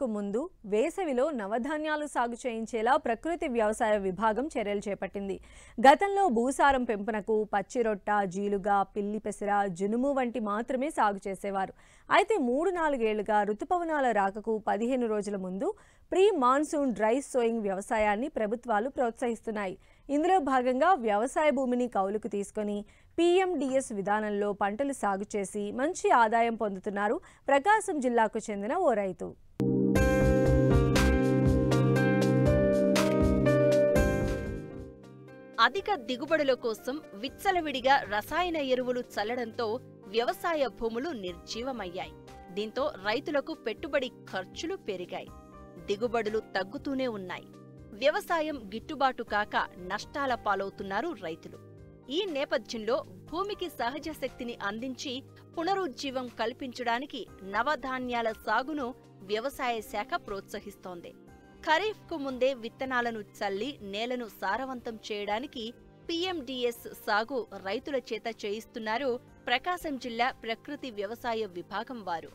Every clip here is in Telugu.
ఖరీఫ్కు ముందు వేసవిలో నవధాన్యాలు సాగు చేయించేలా ప్రకృతి వ్యవసాయ విభాగం చర్యలు చేపట్టింది. గతంలో భూసారం పెంపునకు పచ్చిరొట్ట, జీలుగా, పిల్లి పెసర, జునుము వంటి మాత్రమే సాగు చేసేవారు. అయితే 3-4 ఏళ్లుగా రుతుపవనాల రాకకు 15 రోజుల ముందు ప్రీ మాన్సూన్ డ్రై సోయింగ్ వ్యవసాయాన్ని ప్రభుత్వాలు ప్రోత్సహిస్తున్నాయి. ఇందులో భాగంగా వ్యవసాయ భూమిని కౌలుకు తీసుకొని PMDS విధానంలో పంటలు సాగు చేసి మంచి ఆదాయం పొందుతున్నారు ప్రకాశం జిల్లాకు చెందిన ఓ రైతు. అధిక దిగుబడుల కోసం విచ్చలవిడిగా రసాయన ఎరువులు చల్లడంతో వ్యవసాయ భూములు నిర్జీవమయ్యాయి. దీంతో రైతులకు పెట్టుబడి ఖర్చులు పెరిగాయి, దిగుబడులు తగ్గుతూనే ఉన్నాయి. వ్యవసాయం గిట్టుబాటు కాక నష్టాల పాలవుతున్నారు రైతులు. ఈ నేపథ్యంలో భూమికి సహజ శక్తిని అందించి పునరుజ్జీవం కల్పించడానికి నవధాన్యాల సాగును వ్యవసాయ శాఖ ప్రోత్సహిస్తోంది. ఖరీఫ్కు ముందే విత్తనాలను చల్లి నేలను సారవంతం చేయడానికి PMDS సాగు రైతుల చేత చేయిస్తున్నారు ప్రకాశం జిల్లా ప్రకృతి వ్యవసాయ విభాగం వారు.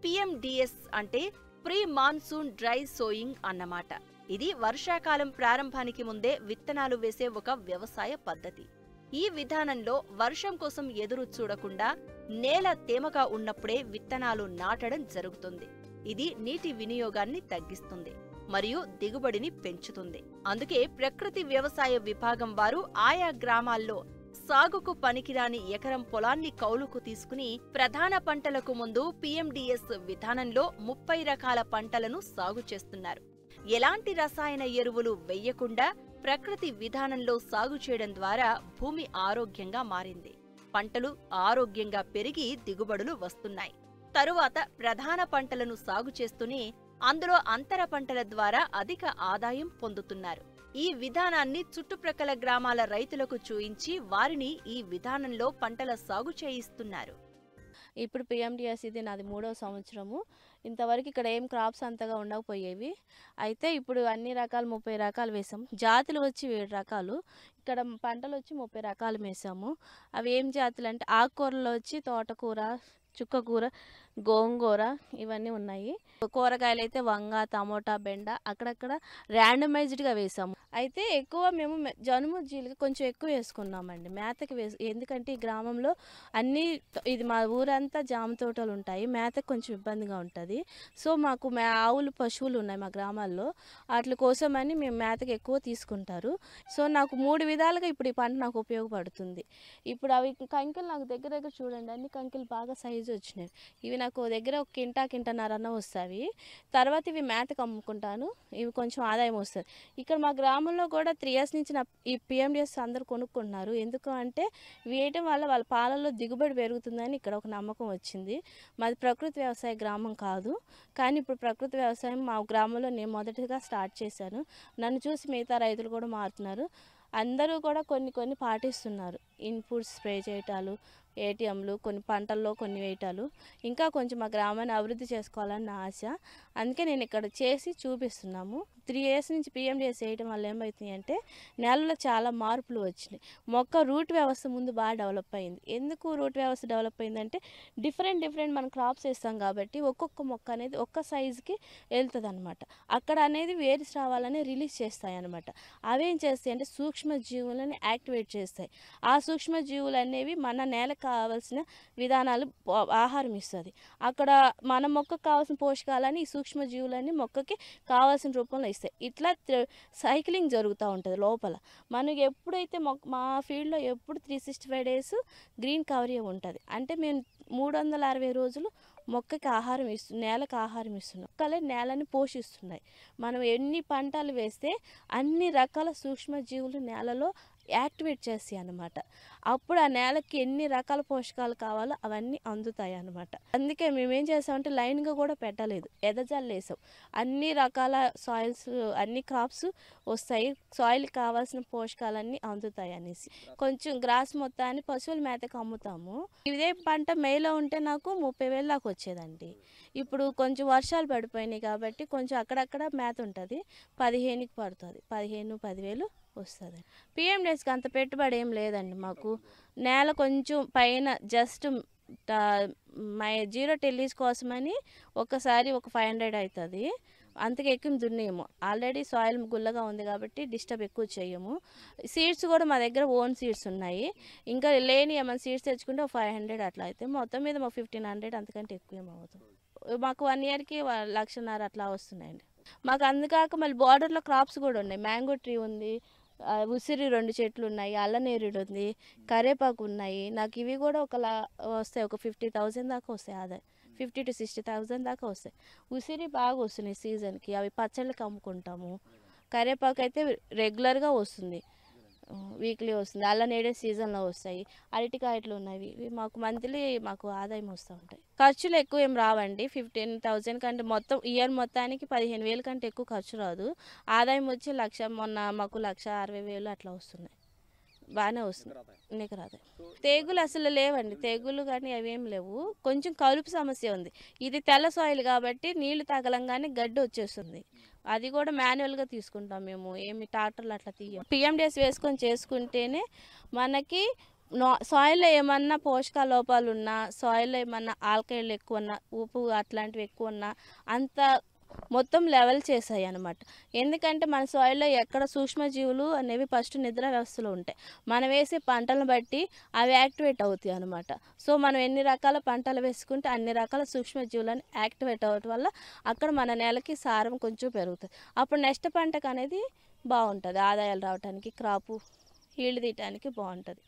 PMDS అంటే ప్రీ మాన్సూన్ డ్రై సోయింగ్ అన్నమాట. ఇది వర్షాకాలం ప్రారంభానికి ముందే విత్తనాలు వేసే ఒక వ్యవసాయ పద్ధతి. ఈ విధానంలో వర్షం కోసం ఎదురు చూడకుండా నేల తేమగా ఉన్నప్పుడే విత్తనాలు నాటడం జరుగుతుంది. ఇది నీటి వినియోగాన్ని తగ్గిస్తుంది మరియు దిగుబడిని పెంచుతుంది. అందుకే ప్రకృతి వ్యవసాయ విభాగం వారు ఆయా గ్రామాల్లో సాగుకు పనికిరాని ఎకరం పొలాన్ని కౌలుకు తీసుకుని ప్రధాన పంటలకు ముందు PMDS విధానంలో 30 రకాల పంటలను సాగు చేస్తున్నారు. ఎలాంటి రసాయన ఎరువులు వెయ్యకుండా ప్రకృతి విధానంలో సాగు చేయడం ద్వారా భూమి ఆరోగ్యంగా మారింది. పంటలు ఆరోగ్యంగా పెరిగి దిగుబడులు వస్తున్నాయి. తరువాత ప్రధాన పంటలను సాగు చేస్తూనే అందులో అంతర పంటల ద్వారా అధిక ఆదాయం పొందుతున్నారు. ఈ విధానాన్ని చుట్టుప్రక్కల గ్రామాల రైతులకు చూయించి వారిని ఈ విధానంలో పంటల సాగు చేయిస్తున్నారు. ఇప్పుడు PMDS ఇది నాది 3వ సంవత్సరము. ఇంతవరకు ఇక్కడ ఏం క్రాప్స్ అంతగా ఉండకపోయేవి. అయితే ఇప్పుడు అన్ని రకాలు 30 రకాలు వేసాము. జాతులు వచ్చి 7 రకాలు. ఇక్కడ పంటలు వచ్చి 30 రకాలు వేసాము. అవి ఏం జాతులు అంటే ఆకుకూరలు వచ్చి తోటకూర, చుక్కకూర, గోంగూర ఇవన్నీ ఉన్నాయి. కూరగాయలు అయితే వంగ, టమోటా, బెండ అక్కడక్కడ ర్యాండమైజ్డ్గా వేసాము. అయితే ఎక్కువ మేము జనుము, జీలుగా కొంచెం ఎక్కువ వేసుకున్నామండి మేతకి ఎందుకంటే ఈ గ్రామంలో అన్నీ ఇది మా ఊరంతా జామ తోటలు ఉంటాయి. మేతకు కొంచెం ఇబ్బందిగా ఉంటుంది. సో మాకు ఆవులు, పశువులు ఉన్నాయి మా గ్రామాల్లో. వాటి కోసమని మేము మేతకి ఎక్కువ తీసుకుంటారు. సో నాకు 3 విధాలుగా ఇప్పుడు ఈ పంట నాకు ఉపయోగపడుతుంది. ఇప్పుడు అవి కంకిలు నాకు దగ్గర దగ్గర చూడండి, అన్ని కంకిలు బాగా సైజు వచ్చినాయి. ఇవి నాకు దగ్గర ఒక కింటన్నర వస్తాయి. తర్వాత ఇవి మేతకు అమ్ముకుంటాను. ఇవి కొంచెం ఆదాయం వస్తుంది. ఇక్కడ మా గ్రామంలో కూడా 3 years నుంచి ఈ PMDS అందరూ కొనుక్కుంటున్నారు. ఎందుకు అంటే వేయటం వల్ల వాళ్ళ పాలల్లో దిగుబడి పెరుగుతుందని ఇక్కడ ఒక నమ్మకం వచ్చింది. మాది ప్రకృతి వ్యవసాయ గ్రామం కాదు, కానీ ఇప్పుడు ప్రకృతి వ్యవసాయం మా గ్రామంలో నేను మొదటిగా స్టార్ట్ చేశాను. నన్ను చూసి మిగతా రైతులు కూడా మారుతున్నారు. అందరూ కూడా కొన్ని పాటిస్తున్నారు. ఇన్పుట్స్ స్ప్రే చేయటాలు, ATMలు, కొన్ని పంటల్లో కొన్ని వేయటాలు. ఇంకా కొంచెం మా గ్రామాన్ని అభివృద్ధి చేసుకోవాలని నా ఆశ. అందుకే నేను ఇక్కడ చేసి చూపిస్తున్నాము. 3 years నుంచి PMDS చేయడం వల్ల ఏమవుతుంది అంటే నేలలో చాలా మార్పులు వచ్చినాయి. మొక్క రూట్ వ్యవస్థ ముందు బాగా డెవలప్ అయింది. ఎందుకు రూట్ వ్యవస్థ డెవలప్ అయిందంటే డిఫరెంట్ మనం క్రాప్స్ వేస్తాం కాబట్టి ఒక్కొక్క మొక్క అనేది ఒక్క సైజుకి వెళ్తుంది అనమాట. అక్కడ అనేది వేరు స్రావాలని రిలీజ్ చేస్తాయి అనమాట. అవేం చేస్తాయి అంటే సూక్ష్మజీవులను యాక్టివేట్ చేస్తాయి. ఆ సూక్ష్మజీవులు అనేవి మన నేలకు కావాల్సిన విధానాలు ఆహారం ఇస్తుంది. అక్కడ మన మొక్కకు కావాల్సిన పోషకాలని ఈ సూక్ష్మజీవులన్నీ మొక్కకి కావాల్సిన రూపంలో ఇస్తాయి. ఇట్లా సైక్లింగ్ జరుగుతూ ఉంటుంది లోపల. మనకి ఎప్పుడైతే మా ఫీల్డ్లో ఎప్పుడు 365 days గ్రీన్ కవరీ ఉంటుంది. అంటే మేము 360 రోజులు మొక్కకి ఆహారం నేలకు ఆహారం ఇస్తున్నాం. మొక్కలే నేలని పోషిస్తున్నాయి. మనం ఎన్ని పంటలు వేస్తే అన్ని రకాల సూక్ష్మజీవులు నేలలో యాక్టివేట్ చేస్తాయి అన్నమాట. అప్పుడు ఆ నేలకి ఎన్ని రకాల పోషకాలు కావాలో అవన్నీ అందుతాయి అన్నమాట. అందుకే మేమేం చేసామంటే లైన్గా కూడా పెట్టలేదు, ఎదజల్లు వేసాం. అన్ని రకాల సాయిల్స్, అన్ని క్రాప్స్ వస్తాయి, సాయిల్కి కావాల్సిన పోషకాలన్నీ అందుతాయి అనేసి కొంచెం గ్రాస్ మొత్తాన్ని పశువుల మేతకు అమ్ముతాము. ఇదే పంట మేలో ఉంటే నాకు 30,000 దాకా వచ్చేదండి. ఇప్పుడు కొంచెం వర్షాలు పడిపోయినాయి కాబట్టి కొంచెం అక్కడక్కడ మేత ఉంటుంది, 15కి పడుతుంది, 15-10,000 వస్తుంది. PMDSకి అంత పెట్టుబడి ఏం లేదండి మాకు. నేల కొంచెం పైన జస్ట్ మై జీరో టెల్లీస్ కోసమని ఒకసారి ఒక 500 అవుతుంది. అంతకు ఎక్కువ దున్నేయము. ఆల్రెడీ సాయిల్ గుల్లగా ఉంది కాబట్టి డిస్టర్బ్ ఎక్కువ చేయము. సీడ్స్ కూడా మా దగ్గర ఓన్ సీడ్స్ ఉన్నాయి. ఇంకా లేని ఏమైనా సీడ్స్ తెచ్చుకుంటే 500 అట్లా అయితే మొత్తం మీద మాకు 1500 అంతకంటే ఎక్కువ ఏమవుతుంది. మాకు 1 ఇయర్కి 1,50,000 అట్లా వస్తున్నాయండి. మాకు అందుకాక మళ్ళీ బార్డర్లో క్రాప్స్ కూడా ఉన్నాయి. మ్యాంగో ట్రీ ఉంది, ఉసిరి 2 చెట్లు ఉన్నాయి, అల్లనేరుడు ఉంది, కరేపాకు ఉన్నాయి. నాకు ఇవి కూడా వస్తాయి, ఒక 50,000 దాకా వస్తాయి ఆదాయం. 50,000 to 60,000 దాకా వస్తాయి. ఉసిరి బాగా వస్తున్నాయి సీజన్కి, అవి పచ్చళ్ళకి అమ్ముకుంటాము. కరేపాకు అయితే రెగ్యులర్గా వస్తుంది, వీక్లీ వస్తుంది. అల్లనేడే సీజన్లో వస్తాయి. అరటికాయలు ఉన్నాయి, ఇవి మాకు మంత్లీ మాకు ఆదాయం వస్తూ ఉంటాయి. ఖర్చులు ఎక్కువ ఏం రావండి. 15,000 కంటే మొత్తం ఇయర్ మొత్తానికి 15,000 కంటే ఎక్కువ ఖర్చు రాదు. ఆదాయం వచ్చి 1,00,000, మొన్న మాకు 1,60,000 అట్లా వస్తున్నాయి. బాగానే వస్తుంది, నికర ఆదాయం. తెగులు అసలు లేవండి, తెగులు కానీ అవేం లేవు. కొంచెం కలుపు సమస్య ఉంది. ఇది తెల్ల సాయిల్ కాబట్టి నీళ్లు తగలంగానే గడ్డి వచ్చేస్తుంది. అది కూడా మాన్యువల్గా తీసుకుంటాం మేము, ఏమి ట్రాక్టర్లు అట్లా తీయం. పిఎండిఎస్ వేసుకొని చేసుకుంటేనే మనకి సాయిల్లో ఏమన్నా పోషక లోపాలు ఉన్నా, సాయిల్లో ఏమన్నా ఆల్కైడ్లు ఎక్కువ ఉన్నా, ఉప్పు అట్లాంటివి ఎక్కువ ఉన్నా అంత మొత్తం లెవెల్ చేసాయి అన్నమాట. ఎందుకంటే మన సాయిల్లో ఎక్కడ సూక్ష్మజీవులు అనేవి ఫస్ట్ నిద్ర వ్యవస్థలో ఉంటాయి. మనం వేసే పంటలను బట్టి అవి యాక్టివేట్ అవుతాయి అన్నమాట. సో మనం ఎన్ని రకాల పంటలు వేసుకుంటే అన్ని రకాల సూక్ష్మజీవులను యాక్టివేట్ అవ్వటం వల్ల అక్కడ మన నేలకి సారం కొంచెం పెరుగుతుంది. అప్పుడు నెక్స్ట్ పంటకు అనేది బాగుంటుంది, ఆదాయాలు రావడానికి, క్రాపు ఈల్డ్ తీయటానికి బాగుంటుంది.